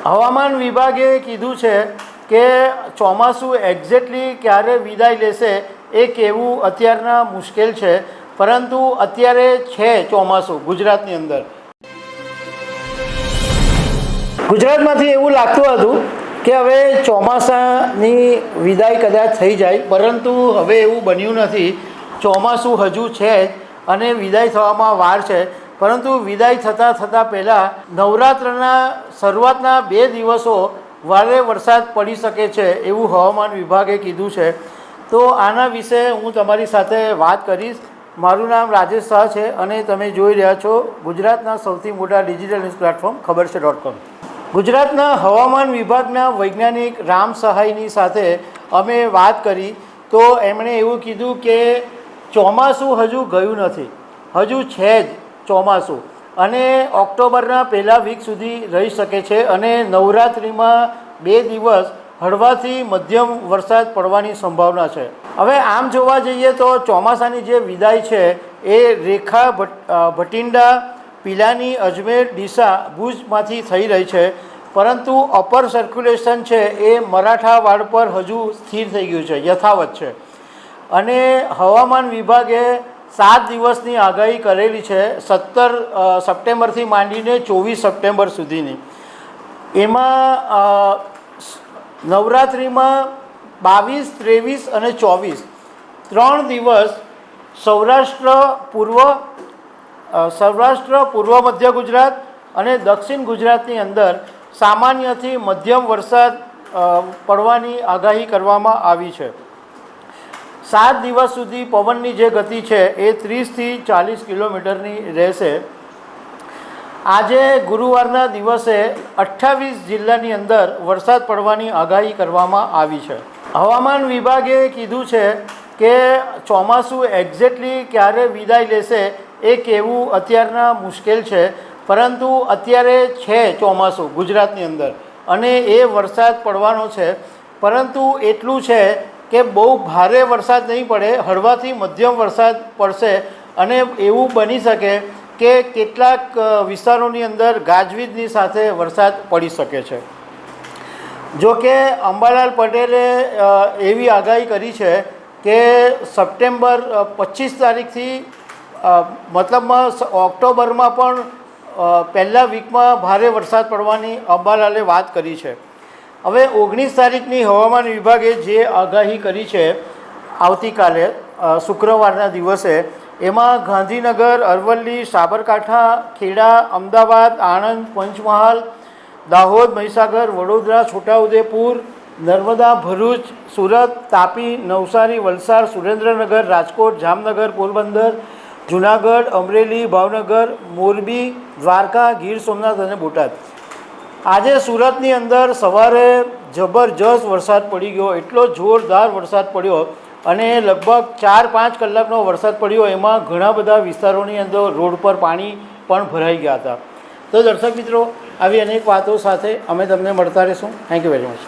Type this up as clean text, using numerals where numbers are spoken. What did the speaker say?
હવામાન વિભાગે કીધું છે કે ચોમાસું એક્ઝેક્ટલી ક્યારે વિદાય લેશે એ કહેવું અત્યારના મુશ્કેલ છે, પરંતુ અત્યારે છે ચોમાસું ગુજરાતની અંદર. ગુજરાતમાંથી એવું લાગતું હતું કે હવે ચોમાસાની વિદાય કદાચ થઈ જાય, પરંતુ હવે એવું બન્યું નથી. ચોમાસું હજુ છે જ અને વિદાય થવામાં વાર છે, પરંતુ વિદાય થતાં પહેલાં નવરાત્રના શરૂઆતના 2 દિવસો ભારે વરસાદ પડી શકે છે એવું હવામાન વિભાગે કીધું છે. તો આના વિશે હું તમારી સાથે વાત કરીશ. મારું નામ રાજેશ શાહ છે અને તમે જોઈ રહ્યા છો ગુજરાતના સૌથી મોટા ડિજિટલ ન્યૂઝ પ્લેટફોર્મ ખબર છે.com. ગુજરાતના હવામાન વિભાગના વૈજ્ઞાનિક રામ સહાયની સાથે અમે વાત કરી તો એમણે એવું કીધું કે ચોમાસું હજુ ગયું નથી, હજુ છે જ ચોમાસું, અને ઓક્ટોબરના પહેલા વીક સુધી રહી શકે છે અને નવરાત્રિમાં 2 દિવસ હળવાથી મધ્યમ વરસાદ પડવાની સંભાવના છે. હવે આમ જોવા જઈએ તો ચોમાસાની જે વિદાય છે એ રેખા ભટિંડા, પિલાની, અજમેર, ડીસા, ભુજમાંથી થઈ રહી છે, પરંતુ અપર સર્ક્યુલેશન છે એ મરાઠાવાડ પર હજુ સ્થિર થઈ ગયું છે, યથાવત છે. અને હવામાન વિભાગે 7 દિવસની આગાહી કરેલી છે, 17 સપ્ટેમ્બરથી માંડીને 24 સપ્ટેમ્બર સુધીની. એમાં નવરાત્રિમાં 22, 23 અને 24 3 દિવસ સૌરાષ્ટ્ર, પૂર્વ મધ્ય ગુજરાત અને દક્ષિણ ગુજરાતની અંદર સામાન્યથી મધ્યમ વરસાદ પડવાની આગાહી કરવામાં આવી છે. 7 દિવસ સુધી પવનની જે ગતિ છે એ 30થી 40 કિલોમીટરની રહેશે. આજે ગુરુવારના દિવસે 28 જિલ્લાની અંદર વરસાદ પડવાની આગાહી કરવામાં આવી છે. હવામાન વિભાગે કીધું છે કે ચોમાસું એક્ઝેક્ટલી ક્યારે વિદાય લેશે એ કહેવું અત્યારના મુશ્કેલ છે, પરંતુ અત્યારે છે ચોમાસું ગુજરાતની અંદર અને એ વરસાદ પડવાનો છે. પરંતુ એટલું છે કે બહુ ભારે વરસાદ નહીં પડે, હળવાથી મધ્યમ વરસાદ પડશે અને એવું બની શકે કે કેટલાક વિસ્તારોની અંદર ગાજવીજની સાથે વરસાદ પડી શકે છે. જો કે અંબાલાલ પટેલે એવી આગાહી કરી છે કે સપ્ટેમ્બર 25 તારીખથી મતલબમાં ઓક્ટોબરમાં પણ પહેલા વીકમાં ભારે વરસાદ પડવાની અંબાલાલે વાત કરી છે. હવે 19 તારીખની હવામાન વિભાગે જે આગાહી કરી છે આવતીકાલે શુક્રવારના દિવસે, એમાં ગાંધીનગર, અરવલ્લી, સાબરકાંઠા, ખેડા, અમદાવાદ, આણંદ, પંચમહાલ, દાહોદ, મહીસાગર, વડોદરા, છોટાઉદેપુર, નર્મદા, ભરૂચ, સુરત, તાપી, નવસારી, વલસાડ, સુરેન્દ્રનગર, રાજકોટ, જામનગર, પોરબંદર, જુનાગઢ, અમરેલી, ભાવનગર, મોરબી, દ્વારકા, ગીર સોમનાથ અને બોટાદ. આજે સુરતની અંદર સવારે જબરજસ્ત વરસાદ પડી ગયો, એટલો જોરદાર વરસાદ પડ્યો અને લગભગ 4-5 કલાકનો વરસાદ પડ્યો. એમાં ઘણા બધા વિસ્તારોની અંદર રોડ પર પાણી પણ ભરાઈ ગયા હતા. તો દર્શક મિત્રો, આવી અનેક વાતો સાથે અમે તમને મળતા રહીશું. Thank you very much.